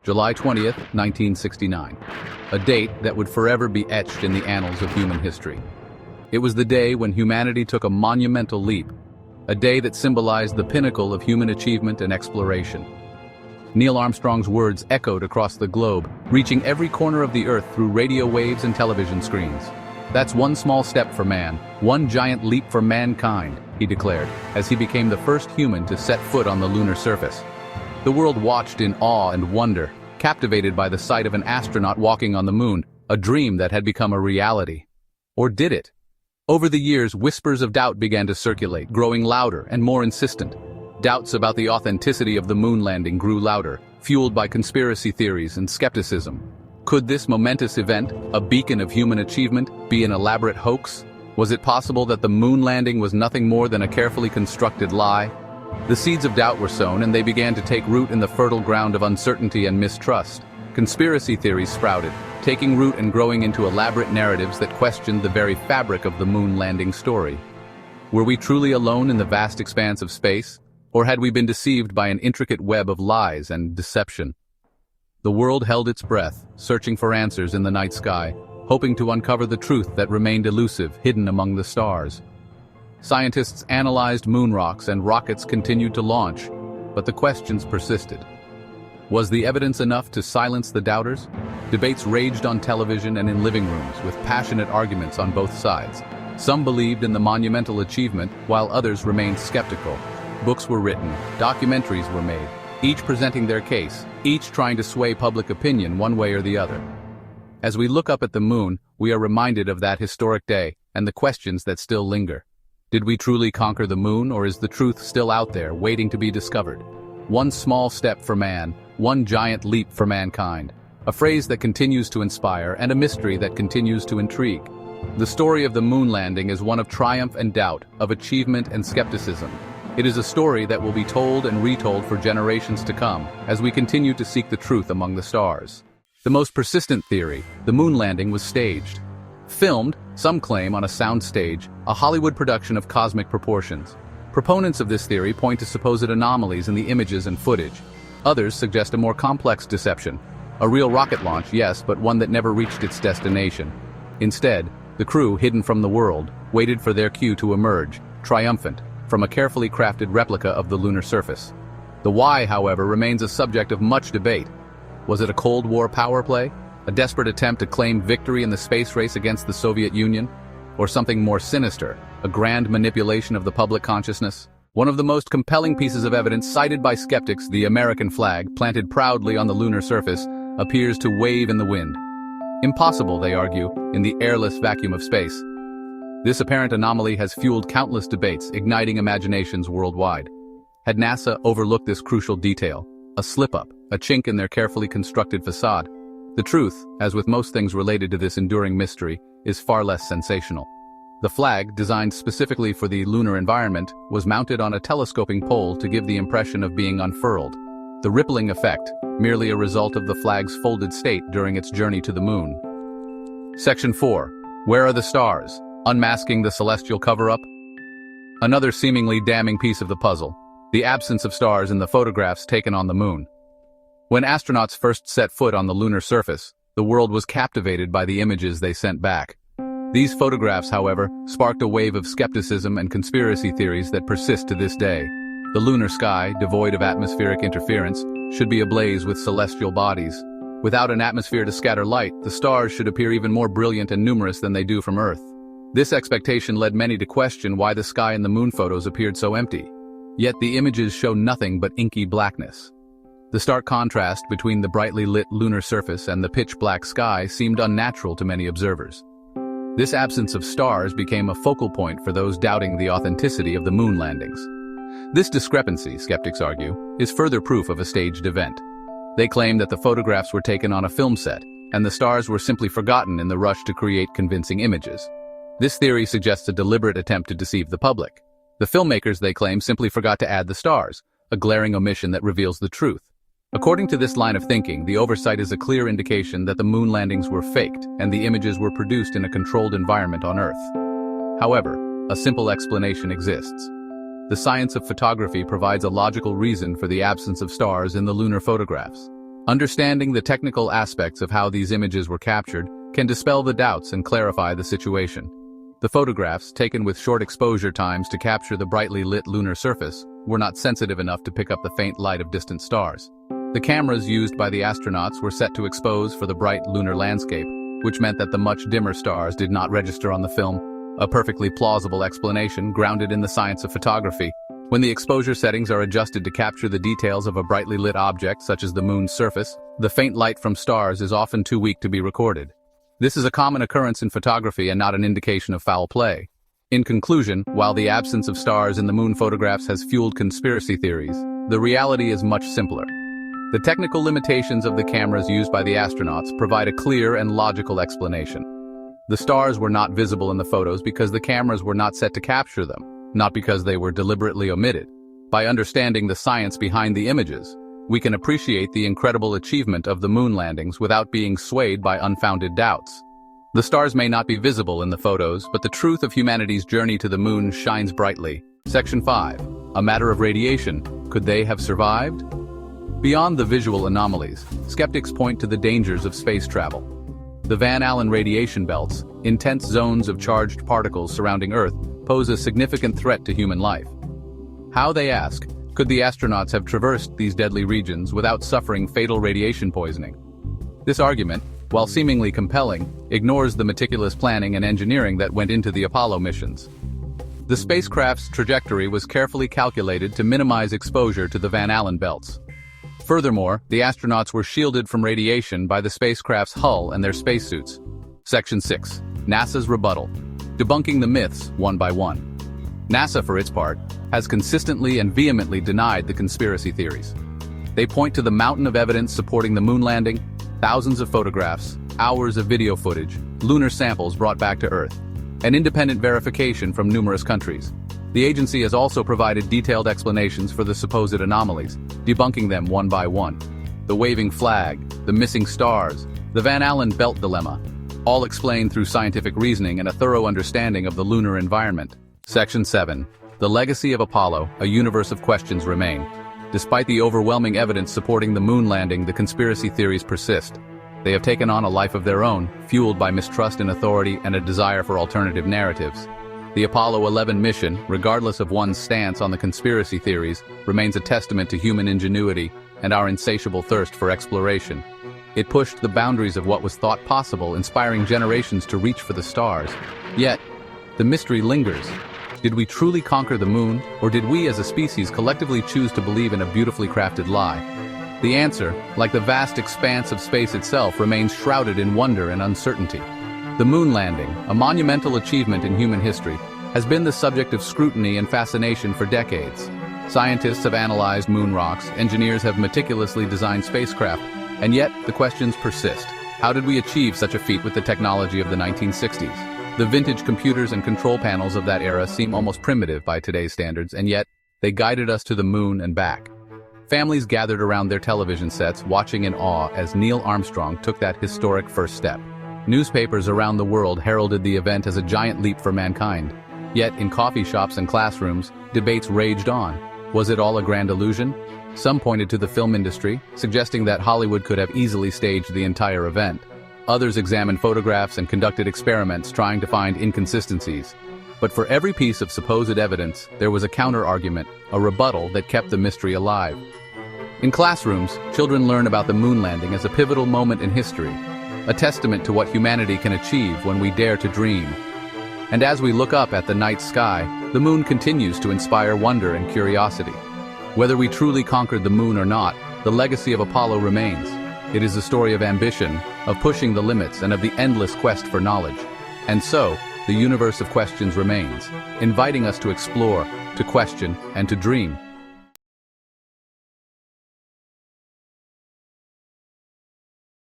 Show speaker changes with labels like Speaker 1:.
Speaker 1: July 20th, 1969, a date that would forever be etched in the annals of human history. It was the day when humanity took a monumental leap, a day that symbolized the pinnacle of human achievement and exploration. Neil Armstrong's words echoed across the globe, reaching every corner of the Earth through radio waves and television screens. "That's one small step for man, one giant leap for mankind," he declared, as he became the first human to set foot on the lunar surface. The world watched in awe and wonder, captivated by the sight of an astronaut walking on the moon, a dream that had become a reality. Or did it? Over the years, whispers of doubt began to circulate, growing louder and more insistent. Doubts about the authenticity of the moon landing grew louder, fueled by conspiracy theories and skepticism. Could this momentous event, a beacon of human achievement, be an elaborate hoax? Was it possible that the moon landing was nothing more than a carefully constructed lie? The seeds of doubt were sown, and they began to take root in the fertile ground of uncertainty and mistrust. Conspiracy theories sprouted, taking root and growing into elaborate narratives that questioned the very fabric of the moon landing story. Were we truly alone in the vast expanse of space, or had we been deceived by an intricate web of lies and deception? The world held its breath, searching for answers in the night sky, hoping to uncover the truth that remained elusive, hidden among the stars. Scientists analyzed moon rocks and rockets continued to launch, but the questions persisted. Was the evidence enough to silence the doubters? Debates raged on television and in living rooms, with passionate arguments on both sides. Some believed in the monumental achievement, while others remained skeptical. Books were written, documentaries were made, each presenting their case, each trying to sway public opinion one way or the other. As we look up at the moon, we are reminded of that historic day and the questions that still linger. Did we truly conquer the moon, or is the truth still out there, waiting to be discovered? One small step for man, one giant leap for mankind. A phrase that continues to inspire and a mystery that continues to intrigue. The story of the moon landing is one of triumph and doubt, of achievement and skepticism. It is a story that will be told and retold for generations to come, as we continue to seek the truth among the stars. The most persistent theory, the moon landing was staged. Filmed, some claim on a sound stage, a Hollywood production of cosmic proportions. Proponents of this theory point to supposed anomalies in the images and footage. Others suggest a more complex deception. A real rocket launch, yes, but one that never reached its destination. Instead, the crew, hidden from the world, waited for their cue to emerge, triumphant, from a carefully crafted replica of the lunar surface. The why, however, remains a subject of much debate. Was it a Cold War power play? A desperate attempt to claim victory in the space race against the Soviet Union? Or something more sinister, a grand manipulation of the public consciousness? One of the most compelling pieces of evidence cited by skeptics, the American flag, planted proudly on the lunar surface, appears to wave in the wind. Impossible, they argue, in the airless vacuum of space. This apparent anomaly has fueled countless debates, igniting imaginations worldwide. Had NASA overlooked this crucial detail? A slip-up, a chink in their carefully constructed facade? The truth, as with most things related to this enduring mystery, is far less sensational. The flag, designed specifically for the lunar environment, was mounted on a telescoping pole to give the impression of being unfurled. The rippling effect, merely a result of the flag's folded state during its journey to the moon. Section 4. Where are the stars? Unmasking the celestial cover-up? Another seemingly damning piece of the puzzle. The absence of stars in the photographs taken on the moon. When astronauts first set foot on the lunar surface, the world was captivated by the images they sent back. These photographs, however, sparked a wave of skepticism and conspiracy theories that persist to this day. The lunar sky, devoid of atmospheric interference, should be ablaze with celestial bodies. Without an atmosphere to scatter light, the stars should appear even more brilliant and numerous than they do from Earth. This expectation led many to question why the sky in the moon photos appeared so empty. Yet the images show nothing but inky blackness. The stark contrast between the brightly lit lunar surface and the pitch-black sky seemed unnatural to many observers. This absence of stars became a focal point for those doubting the authenticity of the moon landings. This discrepancy, skeptics argue, is further proof of a staged event. They claim that the photographs were taken on a film set, and the stars were simply forgotten in the rush to create convincing images. This theory suggests a deliberate attempt to deceive the public. The filmmakers, they claim, simply forgot to add the stars, a glaring omission that reveals the truth. According to this line of thinking, the oversight is a clear indication that the moon landings were faked and the images were produced in a controlled environment on Earth. However, a simple explanation exists. The science of photography provides a logical reason for the absence of stars in the lunar photographs. Understanding the technical aspects of how these images were captured can dispel the doubts and clarify the situation. The photographs, taken with short exposure times to capture the brightly lit lunar surface, were not sensitive enough to pick up the faint light of distant stars. The cameras used by the astronauts were set to expose for the bright lunar landscape, which meant that the much dimmer stars did not register on the film, a perfectly plausible explanation grounded in the science of photography. When the exposure settings are adjusted to capture the details of a brightly lit object such as the moon's surface, the faint light from stars is often too weak to be recorded. This is a common occurrence in photography and not an indication of foul play. In conclusion, while the absence of stars in the moon photographs has fueled conspiracy theories, the reality is much simpler. The technical limitations of the cameras used by the astronauts provide a clear and logical explanation. The stars were not visible in the photos because the cameras were not set to capture them, not because they were deliberately omitted. By understanding the science behind the images, we can appreciate the incredible achievement of the moon landings without being swayed by unfounded doubts. The stars may not be visible in the photos, but the truth of humanity's journey to the moon shines brightly. Section 5. A matter of radiation. Could they have survived? Beyond the visual anomalies, skeptics point to the dangers of space travel. The Van Allen radiation belts, intense zones of charged particles surrounding Earth, pose a significant threat to human life. How, they ask, could the astronauts have traversed these deadly regions without suffering fatal radiation poisoning? This argument, while seemingly compelling, ignores the meticulous planning and engineering that went into the Apollo missions. The spacecraft's trajectory was carefully calculated to minimize exposure to the Van Allen belts. Furthermore, the astronauts were shielded from radiation by the spacecraft's hull and their spacesuits. Section 6. NASA's rebuttal. Debunking the myths one by one. NASA, for its part, has consistently and vehemently denied the conspiracy theories. They point to the mountain of evidence supporting the moon landing, thousands of photographs, hours of video footage, lunar samples brought back to Earth, and independent verification from numerous countries. The agency has also provided detailed explanations for the supposed anomalies, debunking them one by one. The waving flag, the missing stars, the Van Allen belt dilemma, all explained through scientific reasoning and a thorough understanding of the lunar environment. Section 7. The legacy of Apollo, a universe of questions remain. Despite the overwhelming evidence supporting the moon landing, the conspiracy theories persist. They have taken on a life of their own, fueled by mistrust in authority and a desire for alternative narratives. The Apollo 11 mission, regardless of one's stance on the conspiracy theories, remains a testament to human ingenuity and our insatiable thirst for exploration. It pushed the boundaries of what was thought possible, inspiring generations to reach for the stars. Yet, the mystery lingers. Did we truly conquer the moon, or did we as a species collectively choose to believe in a beautifully crafted lie? The answer, like the vast expanse of space itself, remains shrouded in wonder and uncertainty. The moon landing, a monumental achievement in human history, has been the subject of scrutiny and fascination for decades. Scientists have analyzed moon rocks, engineers have meticulously designed spacecraft, and yet the questions persist. How did we achieve such a feat with the technology of the 1960s? The vintage computers and control panels of that era seem almost primitive by today's standards, and yet they guided us to the moon and back. Families gathered around their television sets, watching in awe as Neil Armstrong took that historic first step. Newspapers around the world heralded the event as a giant leap for mankind. Yet, in coffee shops and classrooms, debates raged on. Was it all a grand illusion? Some pointed to the film industry, suggesting that Hollywood could have easily staged the entire event. Others examined photographs and conducted experiments trying to find inconsistencies. But for every piece of supposed evidence, there was a counter-argument, a rebuttal that kept the mystery alive. In classrooms, children learn about the moon landing as a pivotal moment in history, a testament to what humanity can achieve when we dare to dream. And as we look up at the night sky, the moon continues to inspire wonder and curiosity. Whether we truly conquered the moon or not, the legacy of Apollo remains. It is a story of ambition, of pushing the limits, and of the endless quest for knowledge. And so, the universe of questions remains, inviting us to explore, to question, and to dream.